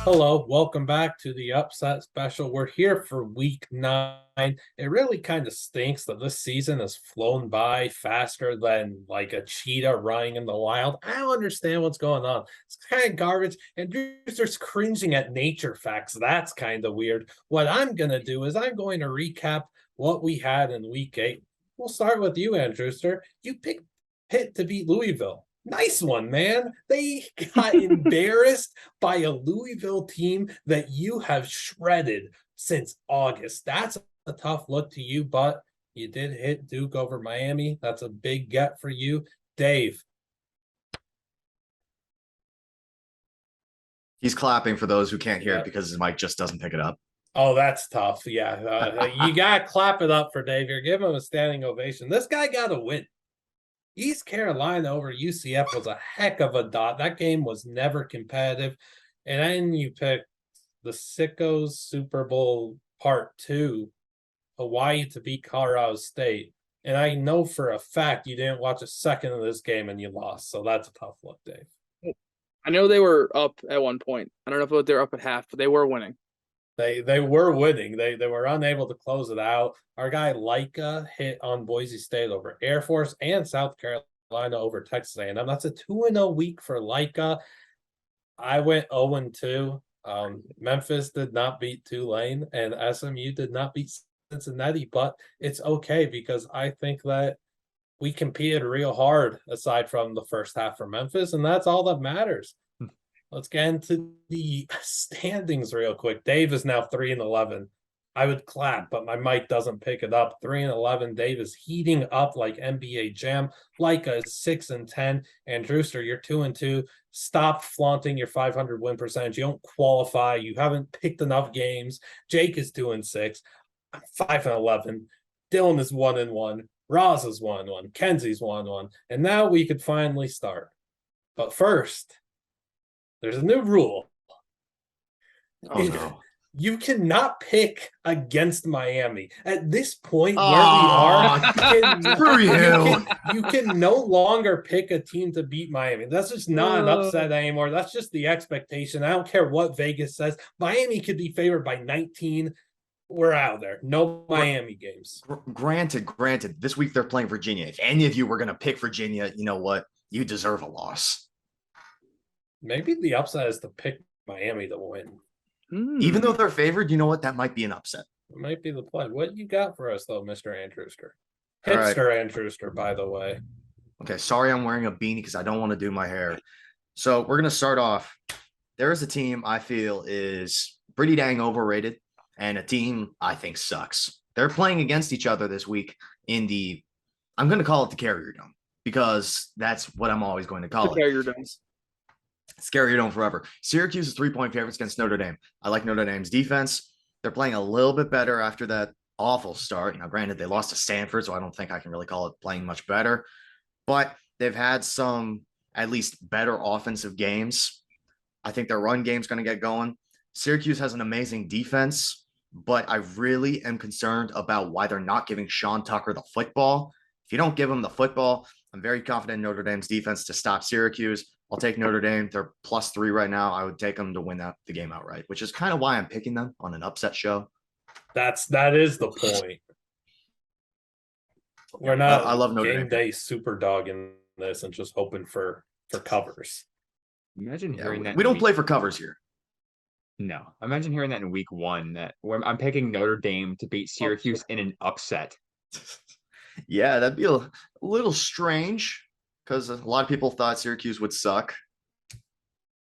Hello, welcome back to the Upset Special. We're here for week 9. It really kind of stinks that this season has flown by faster than like a cheetah running in the wild. I don't understand what's going on. It's kind of garbage, and Drewster's cringing at nature facts. That's kind of weird. What I'm going to do is I'm going to recap what we had in week 8. We'll start with you, Andrewster. You picked Pitt to beat Louisville. Nice one, man. They got embarrassed by a Louisville team that you have shredded since August. That's a tough look to you, but you did hit Duke over Miami. That's a big get for you. Dave. He's clapping for those who can't hear it because his mic just doesn't pick it up. Oh, that's tough. Yeah, you got to clap it up for Dave here. Give him a standing ovation. This guy got to win. East Carolina over UCF was a heck of a dot. That game was never competitive. And then you picked the Sickos Super Bowl Part 2, Hawaii to beat Colorado State. And I know for a fact you didn't watch a second of this game and you lost. So that's a tough look, Dave. I know they were up at one point. I don't know if they were up at half, but they were winning. They were winning. They were unable to close it out. Our guy Leica hit on Boise State over Air Force and South Carolina over Texas A&M. That's a 2-0 week for Leica. I went 0-2. Memphis did not beat Tulane, and SMU did not beat Cincinnati, but it's okay because I think that we competed real hard aside from the first half for Memphis, and that's all that matters. Let's get into the standings real quick. Dave is now 3-11. I would clap, but my mic doesn't pick it up. 3-11. Dave is heating up like NBA Jam. Leica is 6-10. And Drewster, you're 2-2. Stop flaunting your 500 win percentage. You don't qualify. You haven't picked enough games. Jake is 2-6. I'm 5-11. Dylan is 1-1. Roz is 1-1. Kenzie's 1-1. And now we could finally start. But first, there's a new rule. Oh, no. You cannot pick against Miami. At this point where we are, you can no longer pick a team to beat Miami. That's just not an upset anymore. That's just the expectation. I don't care what Vegas says. Miami could be favored by 19. We're out there. No Miami games. Granted, this week they're playing Virginia. If any of you were going to pick Virginia, you know what? You deserve a loss. Maybe the upset is to pick Miami to win. Even though they're favored, you know what? That might be an upset. It might be the play. What you got for us, though, Mr. Andrewster? Hipster right. Andrewster, by the way. Okay, sorry I'm wearing a beanie because I don't want to do my hair. So we're going to start off. There is a team I feel is pretty dang overrated, and a team I think sucks. They're playing against each other this week in the, I'm going to call it the Carrier Dome, because that's what I'm always going to call it. Carrier Domes. Carrier Dome forever. Syracuse is 3-point favorites against Notre Dame. I like Notre Dame's defense. They're playing a little bit better after that awful start. Now, granted, they lost to Stanford, so I don't think I can really call it playing much better. But they've had some at least better offensive games. I think their run game's going to get going. Syracuse has an amazing defense, but I really am concerned about why they're not giving Sean Tucker the football. If you don't give him the football, I'm very confident in Notre Dame's defense to stop Syracuse. I'll take Notre Dame. They're +3 right now. I would take them to win the game outright, which is kind of why I'm picking them on an upset show. That is the point. We're not I love Notre game day super dogging this and just hoping for covers. Imagine hearing that. We don't play for covers here. No. Imagine hearing that in week 1 that I'm picking Notre Dame to beat Syracuse in an upset. Yeah, that'd be a little strange because a lot of people thought Syracuse would suck.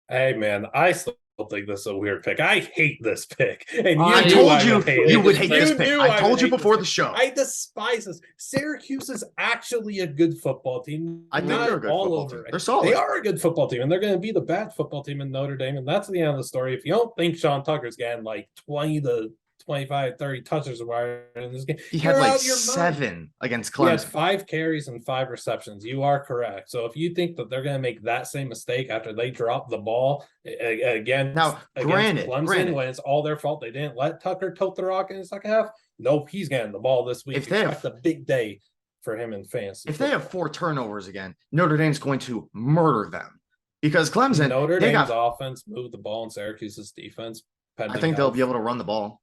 Hey, man, I still think this is a weird pick. I hate this pick. And I told you would hate this pick. I told you before the show. I despise this. Syracuse is actually a good football team. I think they're a good football team. They're solid. They are a good football team, and they're going to be the bad football team in Notre Dame, and that's the end of the story. If you don't think Sean Tucker's getting like 20 to 25, 30 touches wire in this game. He had You're like out of your mind. 7 against He had Clemson. 5 carries and 5 receptions. You are correct. So if you think that they're going to make that same mistake after they drop the ball again Now, against granted, Clemson, when it's all their fault they didn't let Tucker tote the rock in the second half, nope, he's getting the ball this week. If they Expect a big day for him in fantasy. if they have 4 turnovers again, Notre Dame's going to murder them. Because Clemson, Notre they Dame's got, offense moved the ball in Syracuse's defense. I think they'll be able to run the ball.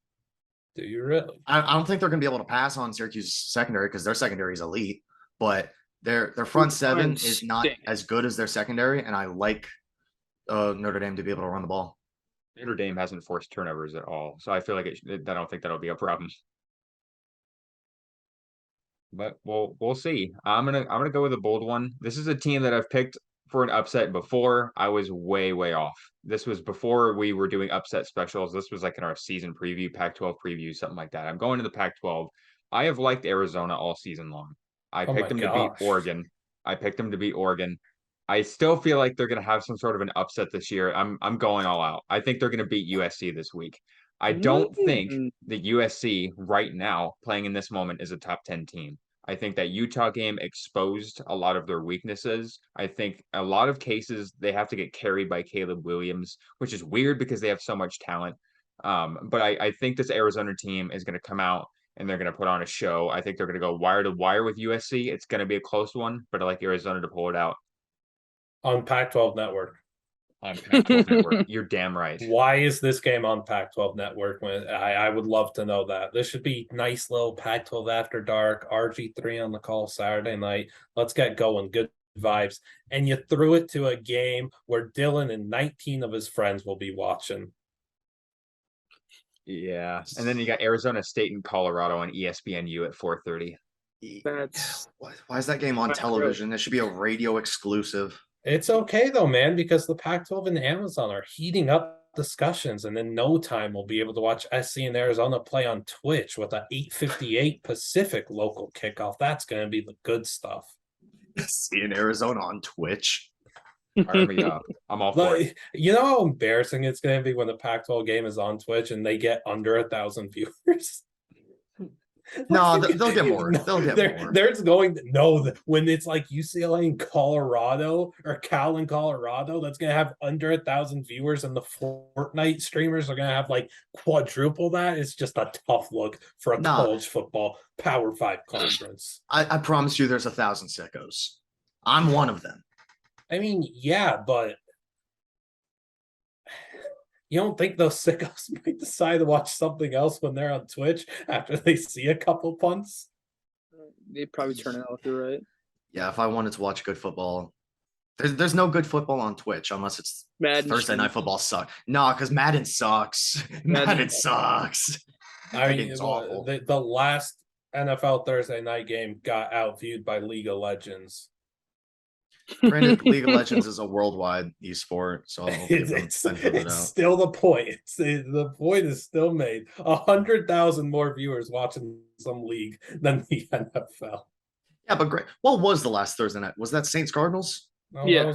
Do you really? I don't think they're going to be able to pass on Syracuse's secondary because their secondary is elite, but their front seven is not as good as their secondary, and I like Notre Dame to be able to run the ball. Notre Dame hasn't forced turnovers at all, so I feel like I don't think that'll be a problem. But we'll see. I'm gonna go with a bold one. This is a team that I've picked for an upset before. I was way off. This was before we were doing upset specials. This was like in our season preview, Pac-12 preview, something like that. I'm going to the Pac-12. I have liked Arizona all season long. I picked them to beat Oregon. I picked them to beat Oregon. I still feel like they're going to have some sort of an upset this year. I'm going all out. I think they're going to beat USC this week. I don't think that USC right now, playing in this moment, is a top 10 team. I think that Utah game exposed a lot of their weaknesses. I think a lot of cases they have to get carried by Caleb Williams, which is weird because they have so much talent. But I think this Arizona team is going to come out and they're going to put on a show. I think they're going to go wire to wire with USC. It's going to be a close one, but I like Arizona to pull it out. On Pac-12 Network. On Pac-12 Network. You're damn right. Why is this game on Pac-12 Network? When I would love to know that. This should be nice little Pac-12 after dark, RG3 on the call Saturday night. Let's get going. Good vibes. And you threw it to a game where Dylan and 19 of his friends will be watching. Yeah. And then you got Arizona State and Colorado on ESPNU at 4:30. That's Why is that game on television? It should be a radio exclusive. It's okay though, man, because the Pac-12 and Amazon are heating up discussions, and in no time we'll be able to watch SC and Arizona play on Twitch with a 8:58 Pacific local kickoff. That's going to be the good stuff. SC and Arizona on Twitch. Fire me up. I'm all for it. You know how embarrassing it's going to be when the Pac-12 game is on Twitch and they get under 1,000 viewers? No, they'll get more. They'll get more. There's going to when it's like UCLA in Colorado or Cal in Colorado, that's going to have under 1,000 viewers, and the Fortnite streamers are going to have like quadruple that. It's just a tough look for a college football Power 5 conference. I promise you, there's 1,000 sickos. I'm one of them. I mean, yeah, but you don't think those sickos might decide to watch something else when they're on Twitch after they see a couple punts? They'd probably turn it off, you're right. Yeah, if I wanted to watch good football, there's no good football on Twitch unless it's Madden. Thursday Night Football suck. No, because Madden sucks. Madden sucks. I mean, it's awful. The last NFL Thursday night game got outviewed by League of Legends. Granted, League of Legends is a worldwide esport, so it's still the point. The point is still made. 100,000 more viewers watching some league than the NFL. Yeah, but great. What was the last Thursday night? Was that Saints Cardinals? Oh, yeah.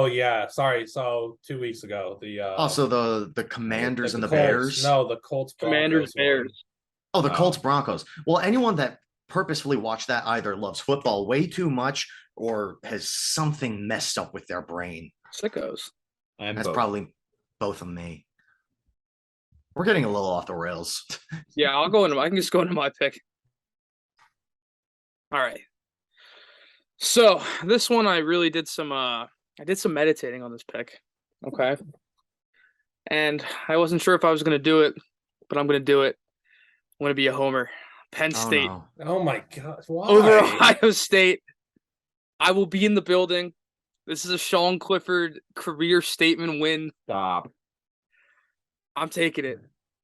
Yeah. Sorry. So 2 weeks ago, also the Commanders and the Colts, Bears. No, the Colts. Commanders Bears. Oh, the Colts Broncos. Well, anyone that purposefully watched that either loves football way too much or has something messed up with their brain. Sickos. That's probably both of me. We're getting a little off the rails. Yeah, I can just go into my pick. All right. So this one I really did some meditating on this pick. Okay. And I wasn't sure if I was gonna do it, but I'm gonna do it. I'm gonna be a homer. Penn State. No. Oh my God. Why? Over Ohio State. I will be in the building. This is a Sean Clifford career statement win. Stop. I'm taking it.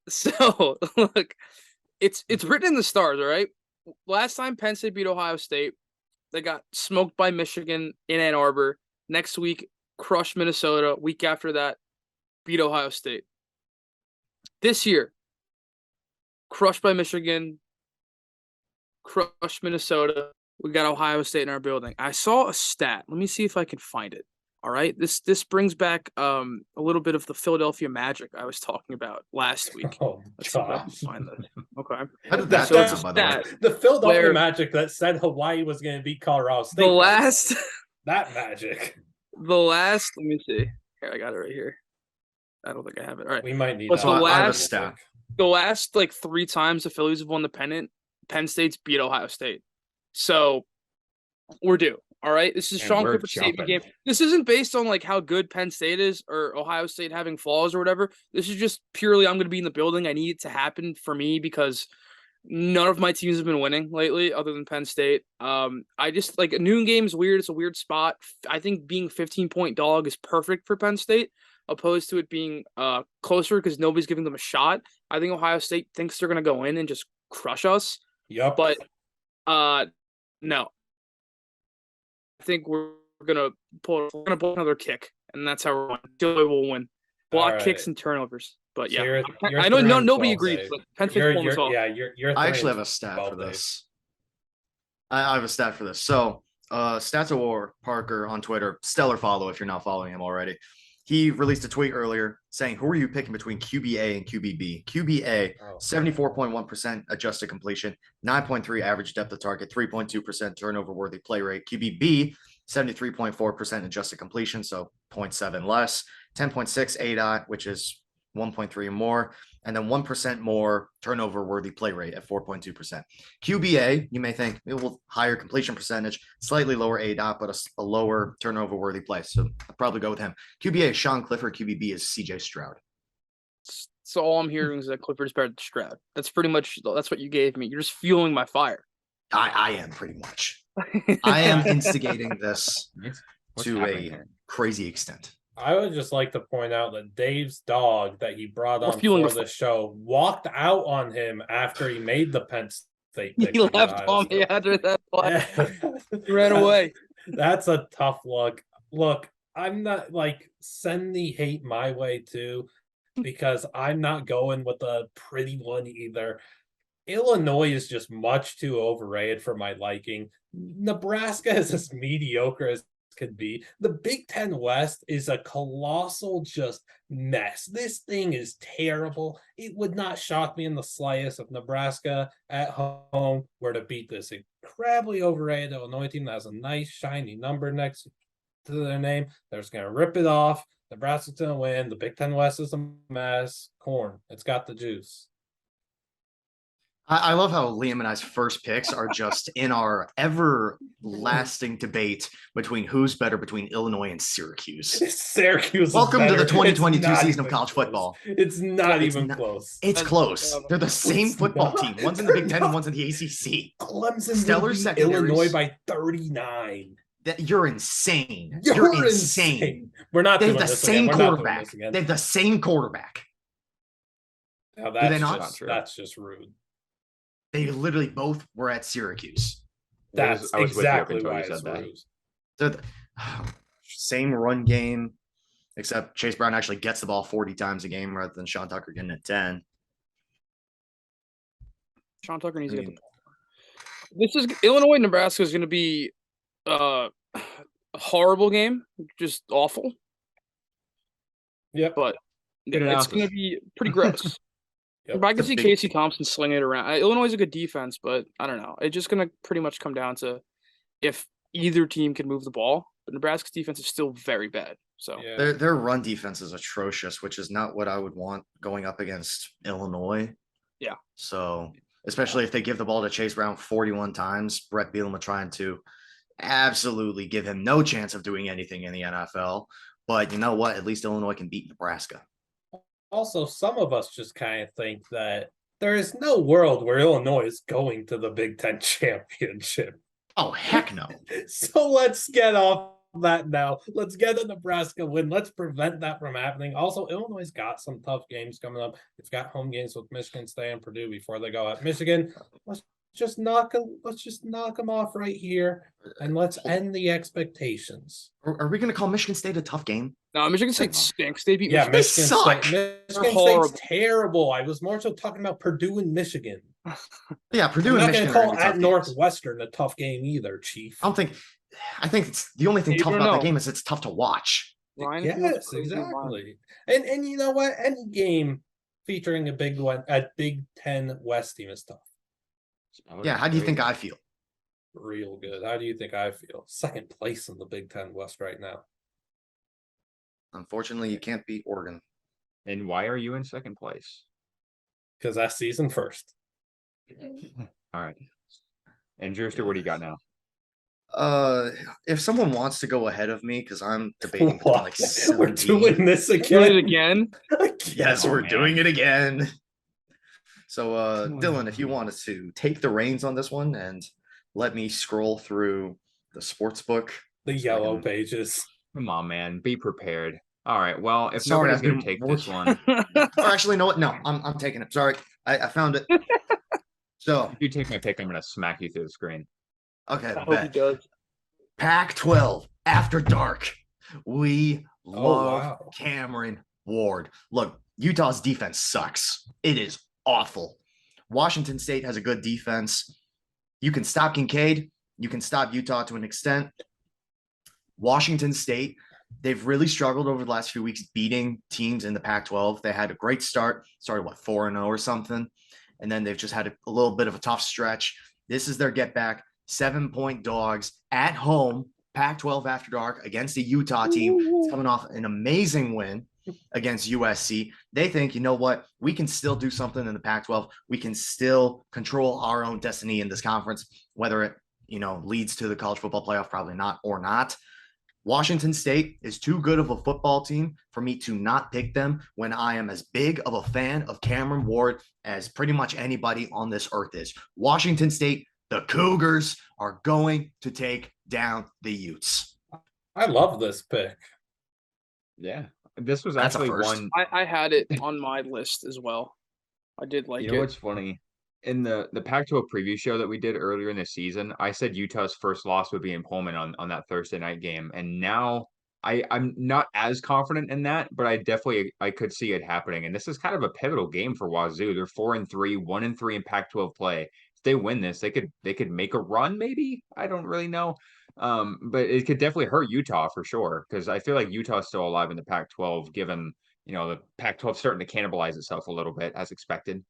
So look, it's written in the stars, all right? Last time Penn State beat Ohio State, they got smoked by Michigan in Ann Arbor. Next week, crushed Minnesota. Week after that, beat Ohio State. This year, crushed by Michigan, crushed Minnesota. We got Ohio State in our building. I saw a stat. Let me see if I can find it. All right. This brings back a little bit of the Philadelphia Magic I was talking about last week. Oh, Let's see if I can gosh. find this. Okay. How did that So go it's down, a by the way? stat. The Philadelphia Where- Magic that said Hawaii was going to beat Colorado State. The by way. last That Magic. let me see. Here, I got it right here. I don't think I have it. All right. We might need But that. the I have a last- stat. The last like 3 times the Phillies have won the pennant, Penn State's beat Ohio State. So we're due. All right. This is And Sean we're Clifford's safety jumping. game. This isn't based on like how good Penn State is or Ohio State having flaws or whatever. This is just purely I'm going to be in the building. I need it to happen for me because none of my teams have been winning lately other than Penn State. I just like a noon game is weird. It's a weird spot. I think being 15-point dog is perfect for Penn State opposed to it being closer because nobody's giving them a shot. I think Ohio State thinks they're going to go in and just crush us. Yup. But no. I think we're gonna pull another kick, and that's how we're going. Joey will win. Block All kicks right. and turnovers. But So yeah, you're I know 3-12, nobody agrees, Dave. but Penn State's pulling this off. You're I actually have a 3-12, stat for Dave. this. I have a stat for this. So, Stats of War Parker on Twitter, stellar follow if you're not following him already. He released a tweet earlier saying, "Who are you picking between QBA and QBB? QBA, Oh. 74.1% adjusted completion, 9.3 average depth of target, 3.2% turnover worthy play rate. QBB, 73.4% adjusted completion, so 0.7 less, 10.6 ADOT, which is 1.3 more, and then 1% more turnover worthy play rate at 4.2%. QBA, you may think it will higher completion percentage, slightly lower ADOT, but a lower turnover worthy play. So I'll probably go with him. QBA is Sean Clifford, QBB is CJ Stroud. So all I'm hearing is that Clifford's better than Stroud. That's pretty much that's what you gave me. You're just fueling my fire. I am pretty much. I am instigating this What's to happening a here? crazy extent. I would just like to point out that Dave's dog that he brought We're on fueling for the the show walked out on him after he made the Penn State pick. He to beat left Ohio on me State. after that play. Yeah. He ran away. That's a tough look. Look, I'm not like send the hate my way too, because I'm not going with a pretty one either. Illinois is just much too overrated for my liking. Nebraska is as mediocre as could be. The Big Ten West is a colossal just mess. This thing is terrible. It would not shock me in the slightest if Nebraska at home were to beat this incredibly overrated Illinois team that has a nice shiny number next to their name. They're just gonna rip it off. Nebraska's gonna win. The Big Ten West is a mess. Corn. It's got the juice. I love how Liam and I's first picks are just in our everlasting debate between who's better between Illinois and Syracuse. Syracuse. Welcome to the It's 2022 not season of even college close. football. It's not It's even not- close. It's close. They're the same It's football not. team. One's in the Big They're Ten and not. one's in the ACC. Clemson Stellar would beat secondaries. Illinois by 39. You're insane. You're insane. We're not They doing have the this same again. We're not doing quarterback. this again. They have the same quarterback. Now they that's not? just, that's just rude. They literally both were at Syracuse. That's I was with you up exactly until why you said it's that. rude. They're the- same run game, except Chase Brown actually gets the ball 40 times a game rather than Sean Tucker getting it 10. Sean Tucker needs to I get the mean- ball. This is Illinois. Nebraska is going to be a horrible game, just awful. Yep. But Good it's going to analysis. be pretty gross. Yep. But I can It's a see big- Casey Thompson slinging it around. Illinois is a good defense, but I don't know. It's just going to pretty much come down to if either team can move the ball. But Nebraska's defense is still very bad. So Yeah. Their run defense is atrocious, which is not what I would want going up against Illinois. Yeah. So, especially if they give the ball to Chase Brown 41 times, Brett Bielema trying to absolutely give him no chance of doing anything in the NFL. But you know what? At least Illinois can beat Nebraska. Also, some of us just kind of think that there is no world where Illinois is going to the Big Ten championship. Oh, heck no. So let's get off that now. Let's get a Nebraska win. Let's prevent that from happening. Also, Illinois got some tough games coming up. It's got home games with Michigan State and Purdue before they go at Michigan. Let's just knock them off right here, and let's end the expectations. Are we going to call Michigan State a tough game? no, Michigan State stinks. They beat Yeah, Michigan. Michigan suck. State. Michigan horrible. State's terrible. I was more so talking about Purdue and Michigan. Yeah, Purdue I'm and not going Michigan to are call gonna be tough at games. Northwestern a tough game either, Chief. I don't think I think it's the only thing You tough don't about that know. game is it's tough to watch. Ryan feels Yes, crazy about it. exactly. And you know what? Any game featuring a Big Ten West team is tough. Yeah, how do you think I feel? Real good. How do you think I feel? Second place in the Big Ten West right now. Unfortunately, you can't beat Oregon. And why are you in second place? Because that season first. All right. And Drewster, what do you got now? If someone wants to go ahead of me, because I'm debating between What? like We're 17. doing this Doing again. it again. Yes, Oh, we're man. doing it again. So, Oh, Dylan, if you no. wanted to take the reins on this one and let me scroll through the sports book. The yellow can- pages. Come on, man. Be prepared. All right. Well, if Sorry, nobody's I've going been to take this working- one, Or actually, you know what? No, I'm taking it. Sorry, I found it. So, if you take my pick, I'm going to smack you through the screen. okay, I hope he bet. does. Pac-12 after dark. We love wow. Cameron Ward. Look, Utah's defense sucks. It is awful. Washington State has a good defense. You can stop Kincaid. You can stop Utah to an extent. Washington State, they've really struggled over the last few weeks beating teams in the Pac-12. They had a great start, started 4-0 or something, and then they've just had a little bit of a tough stretch. This is their get back. 7-point dogs at home, Pac-12 after dark against the Utah team. It's coming off an amazing win against USC. They think, you know what, we can still do something in the Pac-12. We can still control our own destiny in this conference, whether it, leads to the college football playoff, probably not, or not. Washington State is too good of a football team for me to not pick them when I am as big of a fan of Cameron Ward as pretty much anybody on this earth is. Washington State, the Cougars, are going to take down the Utes. I love this pick. Yeah. This was That's a actually first. one. I had it on my list as well. I did like You know it. what's funny? In the Pac-12 preview show that we did earlier in the season, I said Utah's first loss would be in Pullman on that Thursday night game, and now I'm not as confident in that, but I could see it happening. And this is kind of a pivotal game for Wazoo. They're 4-3, 1-3 in Pac-12 play. If they win this, they could make a run. Maybe, I don't really know. But it could definitely hurt Utah for sure, because I feel like Utah is still alive in the Pac-12, given the Pac-12 starting to cannibalize itself a little bit as expected.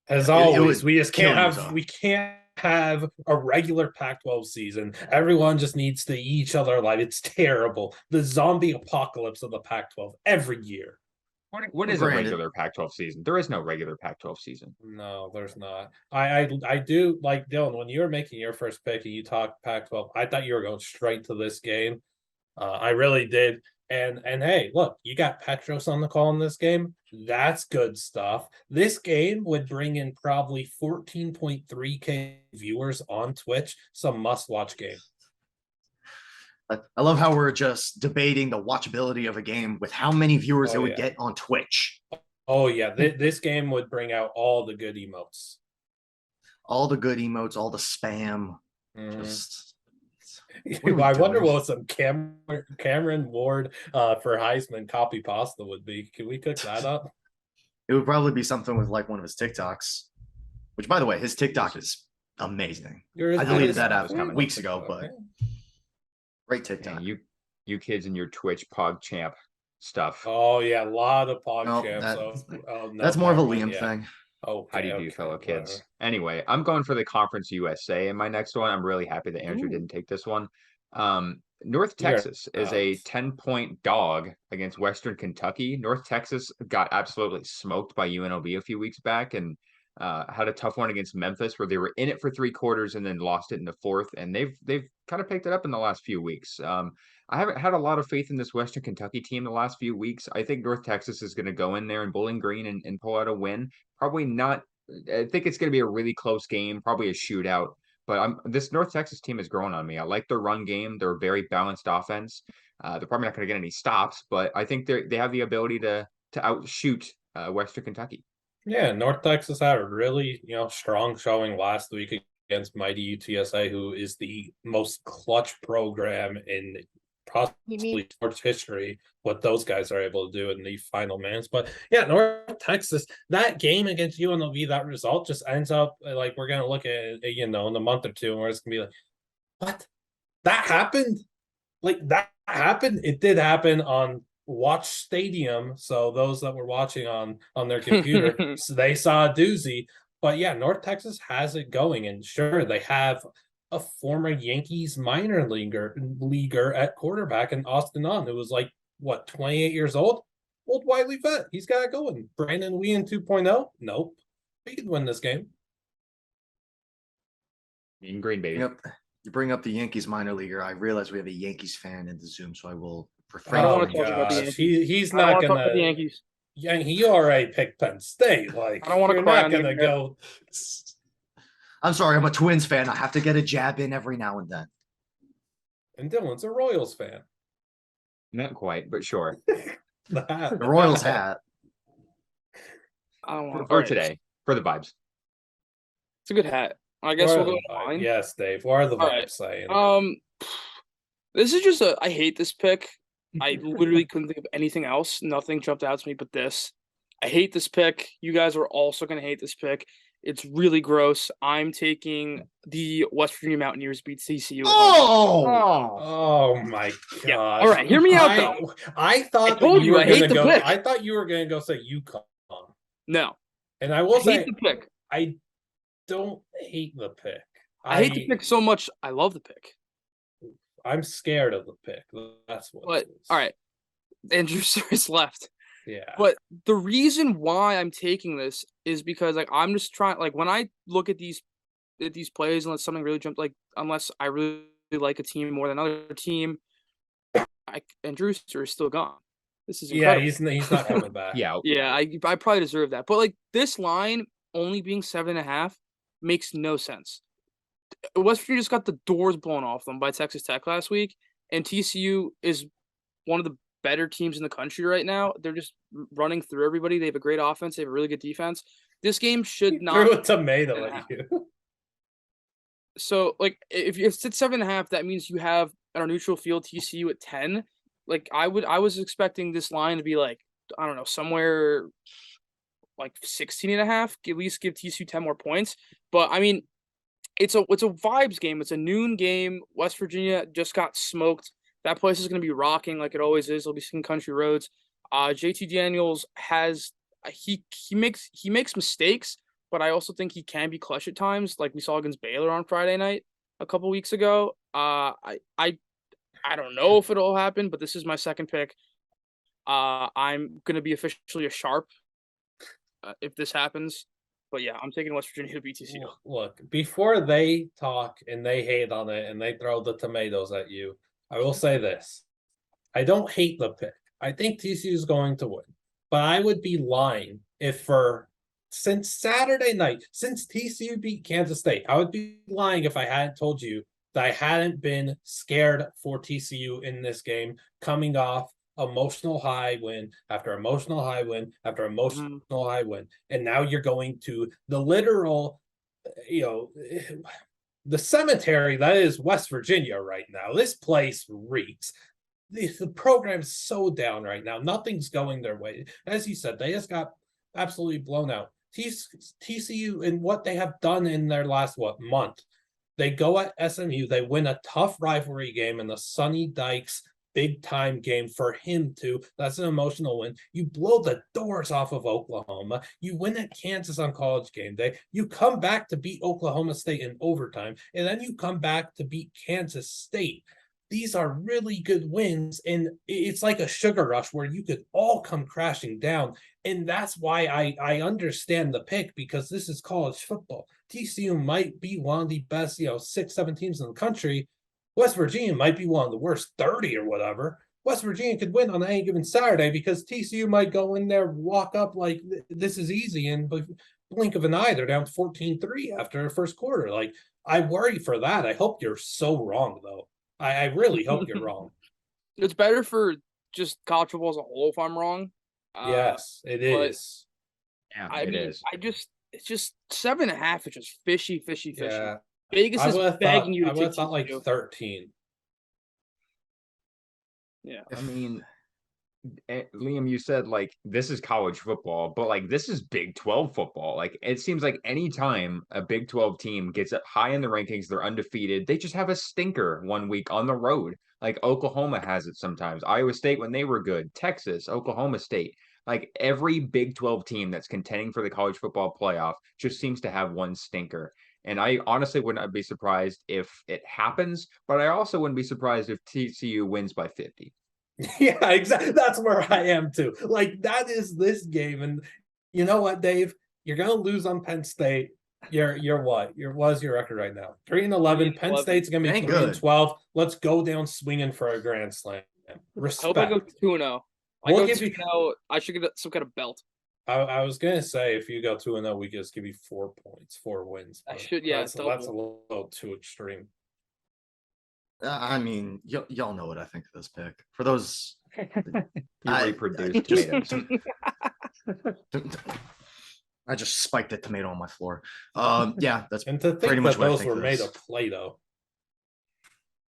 As It always, would we just kill can't Utah. we can't have a regular Pac-12 season. Everyone just needs to eat each other alive. It's terrible. The zombie apocalypse of the Pac-12 every year. What is a Granted. regular Pac-12 season? There is no regular Pac-12 season. No, there's not. I do like Dylan, when you were making your first pick and you talked Pac-12, I thought you were going straight to this game. I really did. And hey, look, you got Petros on the call in this game. That's good stuff. This game would bring in probably 14.3K viewers on Twitch. Some must-watch game. I love how we're just debating the watchability of a game with how many viewers it would yeah. get on Twitch. Oh yeah, this game would bring out all the good emotes. All the good emotes, all the spam. Just What are we I wonder doing? what some Cameron Ward for Heisman copy pasta would be. Can we cook that up? It would probably be something with one of his TikToks, which, by the way, his TikTok is amazing. I deleted that out weeks ago, but great TikTok. Man, you kids and your Twitch pog champ stuff. Oh yeah, a lot of pog No, champs. that's more of a Liam thing. Oh, How do you do, fellow kids? Anyway, I'm going for the Conference USA in my next one. I'm really happy that Andrew didn't take this one. North Texas is a 10-point dog against Western Kentucky. North Texas got absolutely smoked by UNLV a few weeks back and had a tough one against Memphis where they were in it for 3 quarters and then lost it in the 4th. And they've kind of picked it up in the last few weeks. I haven't had a lot of faith in this Western Kentucky team the last few weeks. I think North Texas is going to go in there in Bowling Green and pull out a win. Probably not. I think it's going to be a really close game, probably a shootout. But this North Texas team is growing on me. I like their run game. They're a very balanced offense. They're probably not going to get any stops, but I think they have the ability to outshoot Western Kentucky. Yeah, North Texas had a really strong showing last week against mighty UTSA, who is the most clutch program in possibly sports history. What those guys are able to do in the final minutes, but yeah, North Texas, that game against UNLV, that result just ends up like we're gonna look at it, in a month or two, and we're just gonna be like, what? that happened. Like that happened. It did happen on Watch Stadium. So those that were watching on their computer, so they saw a doozy. But yeah, North Texas has it going, and sure, they have a former Yankees minor leaguer at quarterback in Austin On, who was like what 28 years old. Old Wiley vet. He's got it going. Brandon Wien 2.0. Nope. We can win this game. In Green Bay. Yep. You bring up the Yankees minor leaguer. I realize we have a Yankees fan in the Zoom, so I will refrain. don't Oh wanna talk about the gosh, Yankees. he's I don't not want to talk about the gonna. Yankees. Yeah, he already picked Penn State. Like I don't wanna you're cry not on the gonna internet. go. I'm sorry, I'm a Twins fan. I have to get a jab in every now and then. And Dylan's a Royals fan. Not quite, but sure. The Royals hat. I don't want For today, for the vibes. It's a good hat. I guess What we'll are go the with vibes? mine. Yes, Dave. What are the All vibes right. saying? This is just I hate this pick. I literally couldn't think of anything else. Nothing jumped out to me but this. I hate this pick. You guys are also gonna hate this pick. It's really gross. I'm taking the West Virginia Mountaineers beat TCU. at home. Oh, Oh my god! Yeah. All right, hear me out, though. I thought told that you, were I hate gonna the go. pick. I thought you were gonna go say UConn, No, and I will I hate say the pick. I don't hate the pick. I hate the pick so much. I love the pick. I'm scared of the pick. That's what. But it is. all right, Andrew Sir's left. Yeah. But the reason why I'm taking this is because like I'm just trying like when I look at these plays, unless something really jumped, like unless I really like a team more than another team, Andrew Sir is still gone. This is Yeah, incredible. he's not coming back. Yeah. Yeah, I probably deserve that. But like this line only being 7.5 makes no sense. West Virginia just got the doors blown off them by Texas Tech last week, and TCU is one of the better teams in the country right now. They're just running through everybody. They have a great offense. They have a really good defense. This game should not Threw a tomato at you. So like if it's at 7.5, that means you have on a neutral field TCU at 10. Like I was expecting this line to be like, I don't know, somewhere like 16.5, at least give TCU 10 more points. But I mean, it's a vibes game. It's a noon game. West Virginia just got smoked. That place is gonna be rocking like it always is. It'll be seeing country roads. JT Daniels has he makes mistakes, but I also think he can be clutch at times, like we saw against Baylor on Friday night a couple weeks ago. I don't know if it'll happen, but this is my second pick. I'm gonna be officially a sharp if this happens. But yeah, I'm taking West Virginia to beat TCU. Look, before they talk and they hate on it and they throw the tomatoes at you, I will say this. I don't hate the pick. I think TCU is going to win. But I would be lying if since Saturday night, since TCU beat Kansas State, I would be lying if I hadn't told you that I hadn't been scared for TCU in this game, coming off emotional high win after emotional high win after emotional high win. And now you're going to the literal, the cemetery that is West Virginia right now. This place reeks. The program's so down right now. Nothing's going their way. As you said, they just got absolutely blown out. TCU and what they have done in their last month. They go at SMU. They win a tough rivalry game in the Sonny Dykes big time game for him too. That's an emotional win. You blow the doors off of Oklahoma. You win at Kansas on College Game Day. You come back to beat Oklahoma State in overtime, and then you come back to beat Kansas State. These are really good wins, and it's like a sugar rush where you could all come crashing down. And that's why I understand the pick, because this is college football. TCU might be one of the best, 6-7 teams in the country. West Virginia might be one of the worst 30 or whatever. West Virginia could win on any given Saturday because TCU might go in there, walk up like this is easy, and blink of an eye, they're down 14-3 after the first quarter. Like, I worry for that. I hope you're so wrong, though. I really hope you're wrong. It's better for just college football as a whole if I'm wrong. Yes, it is. Yeah, I mean, it's just 7.5 is just fishy. Yeah. Vegas is begging you to take thought like 13. Yeah. I mean, Liam, you said like this is college football, but like this is Big 12 football. Like it seems like anytime a Big 12 team gets up high in the rankings, they're undefeated. They just have a stinker one week on the road. Like Oklahoma has it sometimes. Iowa State when they were good, Texas, Oklahoma State. Like every Big 12 team that's contending for the college football playoff just seems to have one stinker. And I honestly would not be surprised if it happens, but I also wouldn't be surprised if TCU wins by 50. Yeah, exactly. That's where I am too. Like that is this game, and you know what, Dave? You're gonna lose on Penn State. You're what? What's your record right now? 3-11. Penn 3-11. State's gonna be Ain't 3-12. Let's go down swinging for a grand slam. I hope Respect. I go 2-0. I We'll go give you- 2-0. I should get some kind of belt. I was gonna say if you go 2-0, we just give you 4 points, 4 wins. I but should, yeah, That's a little too extreme. I mean, y'all know what I think of this pick. For those, You I- reproduced just- tomatoes. I just spiked a tomato on my floor. Yeah, that's And to think pretty much that what I those think were of made this. of Play-Doh.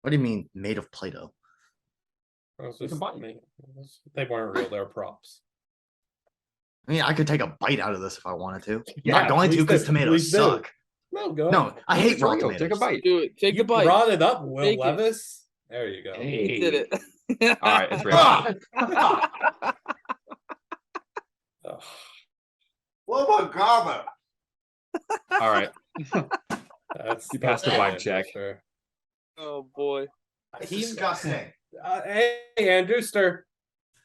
What do you mean made of Play-Doh? That was You can just- buy 'em. They weren't real, they were props. I mean, I could take a bite out of this if I wanted to. I'm Yeah, not going to please because do, tomatoes please do. suck. No, go No, ahead. I hate It's raw real. tomatoes. Take a bite. Do it. Take You the bite. brought it up, Will Take it. Levis. There you go. He did it. All right, it's ready. Ah! Ugh, What about Garber? All right. that's You passed the that's vibe it, check. for sure. Oh boy. It's He- disgusting. Hey, Andrewster,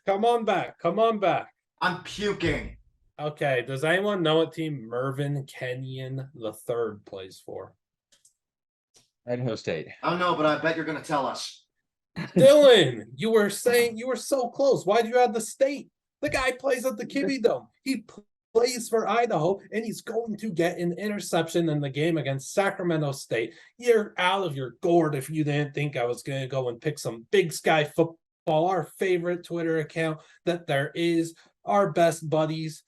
come on back. Come on back. I'm puking. Okay, does anyone know what team Mervyn Kenyon the third plays for? Idaho State. I don't know, but I bet you're going to tell us. Dylan, you were saying you were so close. Why did you add the state? The guy plays at the Kibbe Dome. He plays for Idaho, and he's going to get an interception in the game against Sacramento State. You're out of your gourd if you didn't think I was going to go and pick some Big Sky Football, our favorite Twitter account that there is, our best buddies.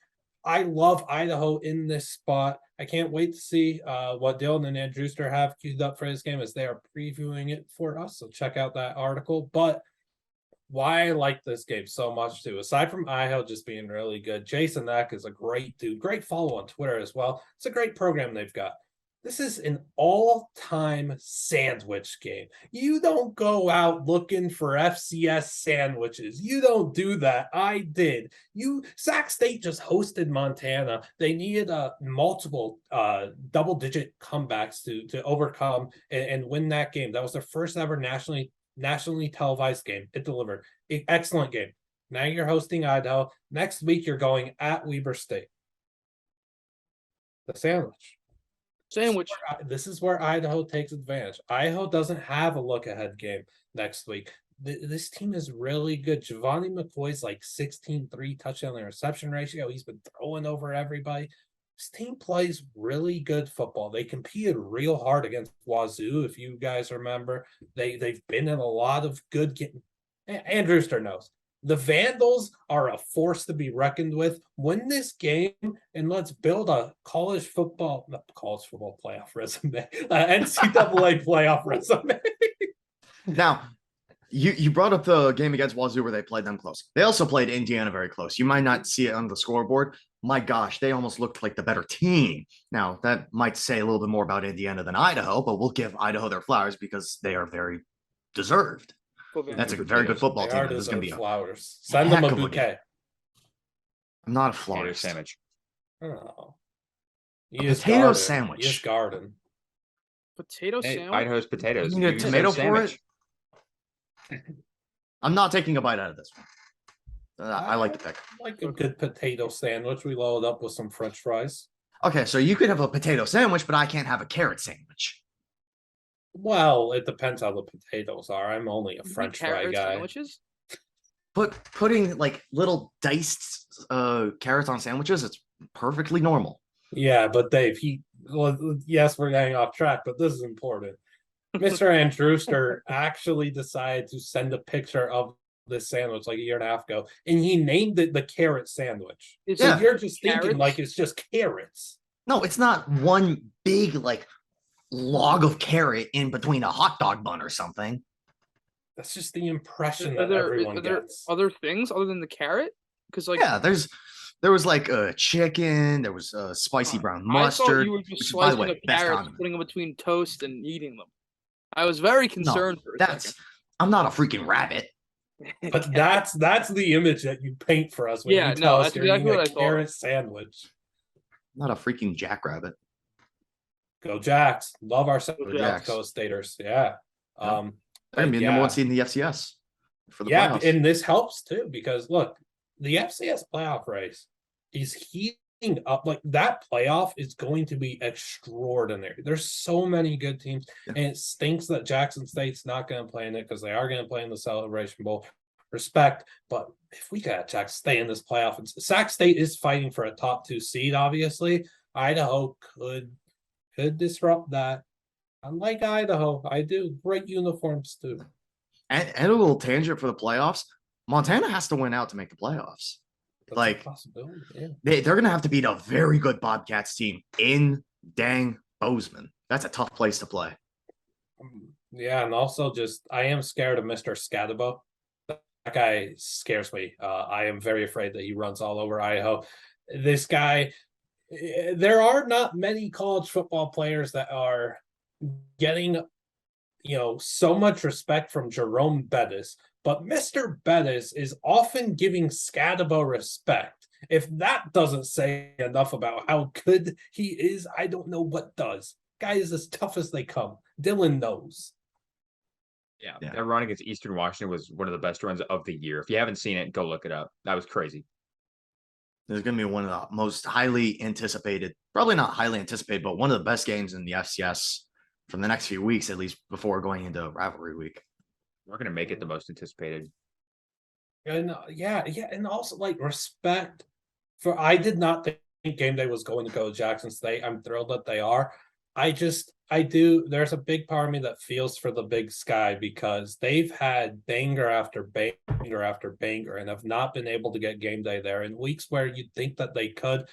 I love Idaho in this spot. I can't wait to see what Dylan and Andrewster have queued up for this game as they are previewing it for us. So check out that article. But why I like this game so much too, aside from Idaho just being really good, Jason Eck is a great dude. Great follow on Twitter as well. It's a great program they've got. This is an all-time sandwich game. You don't go out looking for FCS sandwiches. You don't do that. I did. Sac State just hosted Montana. They needed multiple double-digit comebacks to overcome and win that game. That was their first ever nationally televised game. It delivered. Excellent game. Now you're hosting Idaho. Next week you're going at Weber State. The sandwich. Sandwich. This is where Idaho takes advantage. Idaho doesn't have a look-ahead game next week. This team is really good. Giovanni McCoy's like 16-3 touchdown interception ratio. He's been throwing over everybody. This team plays really good football. They competed real hard against Wazoo, if you guys remember. They've been in a lot of good games. Andrewster knows. The Vandals are a force to be reckoned with. Win this game and let's build a college football playoff resume, NCAA playoff resume. Now, you brought up the game against Wazoo where they played them close. They also played Indiana very close. You might not see it on the scoreboard. My gosh, they almost looked like the better team. Now, that might say a little bit more about Indiana than Idaho, but we'll give Idaho their flowers because they are very deserved. That's a very good football They team. are and This is going to be deserved a flowers. Send them a heck of a bouquet. I'm not a Potato florist. sandwich. Oh. potato sandwich. Yes, garden. Potato Hey, sandwich. Idaho's potatoes. You need a You said tomato for sandwich. it? I'm not taking a bite out of this one. I like the pick. Like a good potato sandwich. We load up with some French fries. Okay, so you could have a potato sandwich, but I can't have a carrot sandwich. Well, it depends how the potatoes are. I'm only a You eat French fry carrot guy. Sandwiches? But putting like little diced carrots on sandwiches, it's perfectly normal. Yeah, but Dave, yes, we're getting off track, but this is important. Mr. Andrewster actually decided to send a picture of this sandwich like a year and a half ago, and he named it the carrot sandwich. Is So Yeah. you're just thinking Carrots? like it's just carrots. No, it's not one big like log of carrot in between a hot dog bun or something. That's just the impression Are that there everyone are there gets. other things other than the carrot? Because like Yeah, there was like a chicken, there was a spicy brown I thought mustard, you were just which is, by the slicing way, the best carrots, condiment. putting them between toast, and eating them. I was very No, concerned for a that's I'm not a freaking rabbit. second. But that's the image that you paint for us when Yeah, you no, tell us that's you're exactly eating what a I thought. carrot sandwich. I'm not a freaking jackrabbit. Go Jacks. Love our South Jacks. Coast staters. Yeah. Yeah. They're gonna be the number one seed in the FCS for the yeah, playoffs. and this helps too because look, the FCS playoff race is heating up. Like that playoff is going to be extraordinary. There's so many good teams, and it stinks that Jackson State's not going to play in it because they are going to play in the Celebration Bowl. Respect, but if we got Jackson State in this playoff, and Sac State is fighting for a top 2 seed. Obviously, Idaho could disrupt that. Unlike Idaho, I do great uniforms too. And a little tangent for the playoffs. Montana has to win out to make the playoffs. That's like a possibility. Yeah. they're gonna have to beat a very good Bobcats team in dang Bozeman. That's a tough place to play. Yeah, and also just I am scared of Mr. Scadabo. That guy scares me. I am very afraid that he runs all over Idaho. This guy, there are not many college football players that are getting, so much respect from Jerome Bettis, but Mr. Bettis is often giving Scadabo respect. If that doesn't say enough about how good he is, I don't know what does. Guy is as tough as they come. Dylan knows. Yeah, Yeah. that run against Eastern Washington was one of the best runs of the year. If you haven't seen it, go look it up. That was crazy. There's going to be one of the most highly anticipated, probably not highly anticipated, but one of the best games in the FCS from the next few weeks, at least before going into rivalry week. We're going to make it the most anticipated. And and also like respect for. I did not think game day was going to go to Jackson State. I'm thrilled that they are. I do. There's a big part of me that feels for the Big Sky because they've had banger after banger after banger and have not been able to get game day there in weeks where you'd think that they could.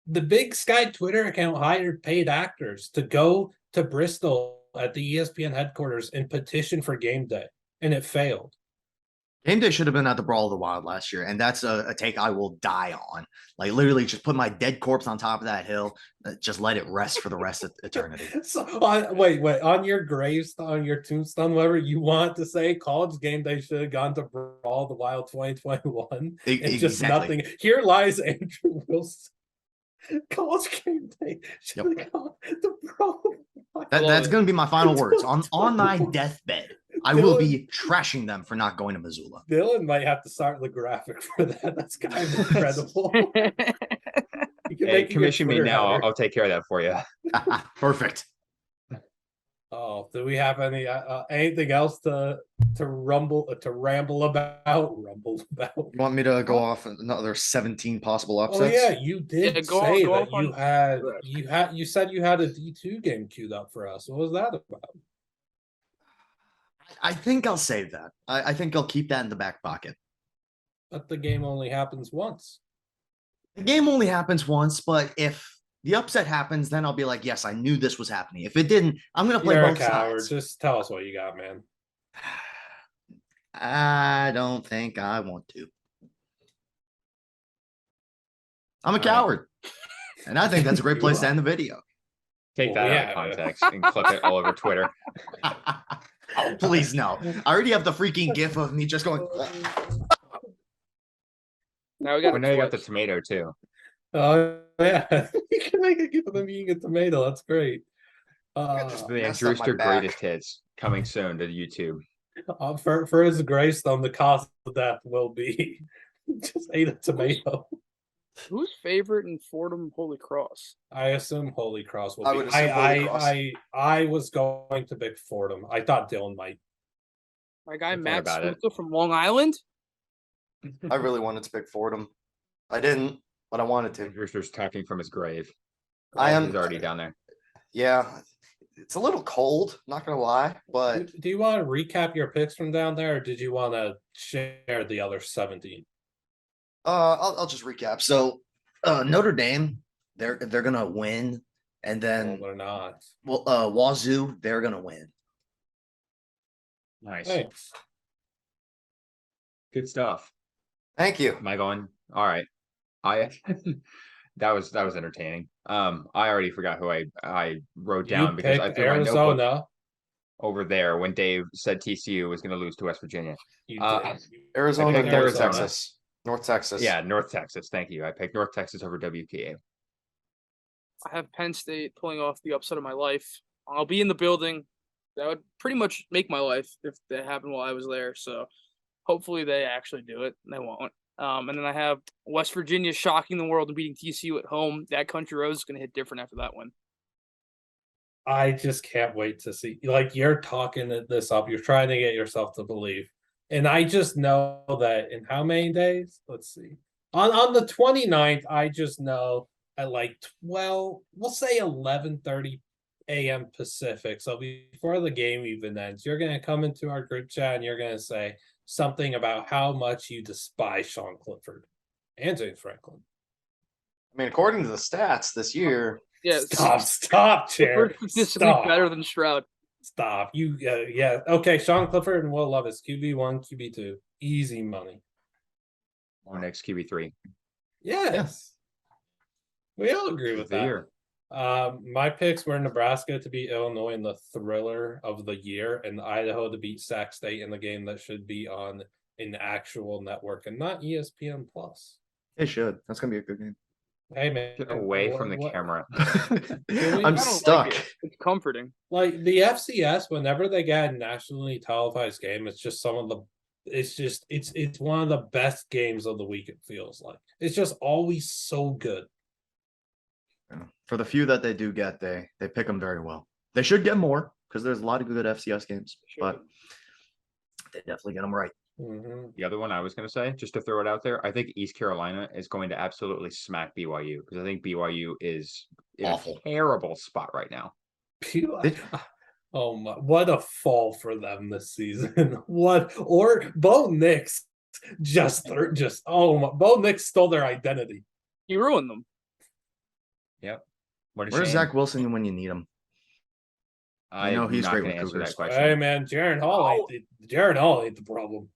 The Big Sky Twitter account hired paid actors to go to Bristol at the ESPN headquarters and petition for game day, and it failed. Game day should have been at the Brawl of the Wild last year, and that's a take I will die on. Like literally, just put my dead corpse on top of that hill, just let it rest for the rest of eternity. So, wait, on your gravestone, on your tombstone, whatever you want to say, college game day should have gone to Brawl of the Wild 2021, and just Exactly. nothing. Here lies Andrew Wilson. College game day should have gone to Brawl. That's going to be my final words on my deathbed. I will be trashing them for not going to Missoula. Dylan might have to start the graphic for that. That's kind of incredible. Hey, commission me now. I'll take care of that for you. Perfect. Oh, do we have anything else to ramble about? You want me to go off another 17 possible upsets? Oh yeah, you did go say off that you said you had a D2 game queued up for us. What was that about? I think I'll save that. I think I'll keep that in the back pocket. But the game only happens once. The game only happens once, but if the upset happens, then I'll be like, yes, I knew this was happening. If it didn't, I'm going to play You're both a coward. sides. Just tell us what you got, man. I don't think I want to. I'm a All right. coward. And I think that's a great You place to are. end the video. Take Well, that out yeah. of context and clip it all over Twitter. Oh, please no. I already have the freaking gif of me just going. Now we got. I know you got the tomato too. Oh yeah, you can make a gift of them eating a tomato. That's great. Just The messed up my Drewster back. greatest hits coming soon to YouTube. For his gravestone, the cost of death will be just ate a tomato. Who's favorite in Fordham Holy Cross? I assume Holy Cross will I be. would assume Holy Cross. I was going to pick Fordham. I thought Dylan might. My guy I thought Matt about it. Sluka from Long Island. I really wanted to pick Fordham. I didn't, but I wanted to. Drewster's talking from his grave. I am He's already down there. Yeah, it's a little cold, not gonna lie, but Do you want to recap your picks from down there, or did you want to share the other 17? I'll just recap. So Notre Dame, they're gonna win, and Well, then they're not. Wazoo, they're gonna win. Nice. Hey, Good stuff. Thank you. Am I going? All right. I that was entertaining. I already forgot who I wrote You down because I picked threw my notebook Arizona. over there when Dave said TCU was going to lose to West Virginia. You Uh, did. Arizona, picked North Arizona. Texas. North Texas. Yeah, North Texas. Thank you. I picked North Texas over WPA. I have Penn State pulling off the upset of my life. I'll be in the building. That would pretty much make my life if that happened while I was there. So hopefully they actually do it. They won't. And then I have West Virginia shocking the world and beating TCU at home. That country road is going to hit different after that one. I just can't wait to see. Like, you're talking this up. You're trying to get yourself to believe. And I just know that in how many days? Let's see. On the 29th, I just know at like 12, we'll say 11:30 a.m. Pacific. So before the game even ends, you're going to come into our group chat and you're going to say something about how much you despise Sean Clifford and James Franklin. I mean, according to the stats this year. Yeah, Stop, Chair. Statistically better than Stroud. Stop. Yeah. Okay, Sean Clifford and Will Levis, QB1, QB2. Easy money. Our next QB3. Yes. We all agree with that. Year. My picks were Nebraska to beat Illinois in the thriller of the year, and Idaho to beat Sac State in the game that should be on an actual network and not ESPN Plus. It should. That's gonna be a good game. Hey man, Get away from the camera. I'm stuck. It's comforting. Like the FCS, whenever they get a nationally televised game, it's just it's one of the best games of the week. It feels like it's just always so good. For the few that they do get, they pick them very well. They should get more because there's a lot of good FCS games, but they definitely get them right. Mm-hmm. The other one I was going to say, just to throw it out there, I think East Carolina is going to absolutely smack BYU because I think BYU is in Awful. a terrible spot right now. Oh my! What a fall for them this season. Bo Nix Bo Nix stole their identity. You ruined them. Yep. What a Where's shame. Zach Wilson when you need him? I know he's not great gonna with answer Cougars. that question. Hey man, Jaron Hall ain't the problem.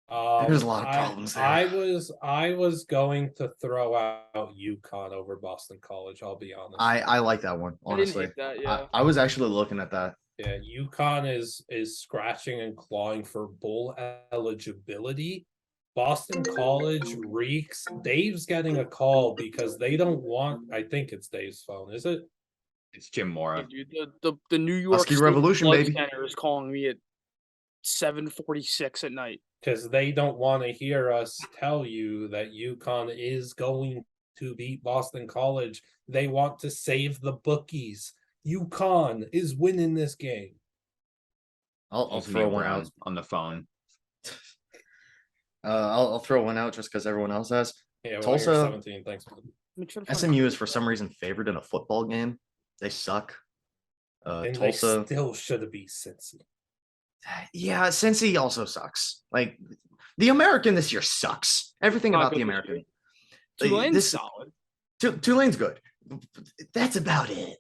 There's a lot of problems there. I was going to throw out UConn over Boston College. I'll be honest. I like that one, honestly. I didn't hate that, yeah. I was actually looking at that. Yeah, UConn is scratching and clawing for bowl eligibility. Boston College reeks. Dave's getting a call because they don't want. I think it's Dave's phone. Is it? It's Jim Mora. Dude, the New York Husky State Revolution, Blood baby. Center is calling me at 7:46 at night. Because they don't want to hear us tell you that UConn is going to beat Boston College. They want to save the bookies. UConn is winning this game. I'll throw one out on the phone. I'll throw one out just because everyone else has. Yeah, well, Tulsa, 17. Thanks. SMU is for some reason favored in a football game. They suck. And Tulsa they still should have beat Cincy. Yeah, Cincy also sucks. Like the American this year sucks. Everything about the American. Tulane's solid. Tulane's good. That's about it.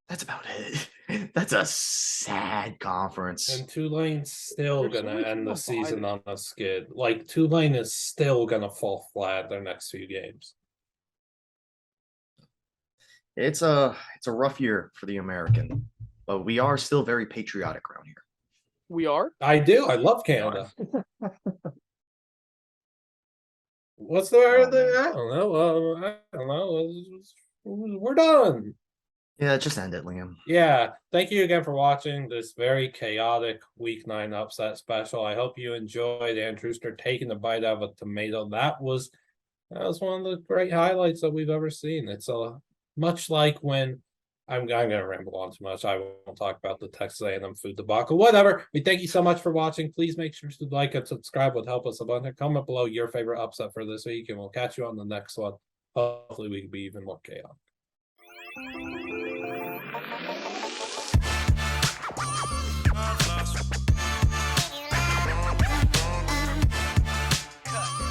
That's a sad conference. And Tulane's still gonna end the season on a skid. Like Tulane is still gonna fall flat their next few games. It's a rough year for the American, but we are still very patriotic around here. We are? I do. I love Canada. What's the matter there? I don't know. We're done. Yeah, just end it, Liam. Yeah. Thank you again for watching this very chaotic Week 9 upset special. I hope you enjoyed Andrewster taking a bite out of a tomato. That was one of the great highlights that we've ever seen. It's much like when I'm gonna ramble on too much. I won't talk about the Texas A&M food debacle. Whatever. We thank you so much for watching. Please make sure to like and subscribe. Would help us a bunch. Comment below your favorite upset for this week, and we'll catch you on the next one. Hopefully, we can be even more chaotic.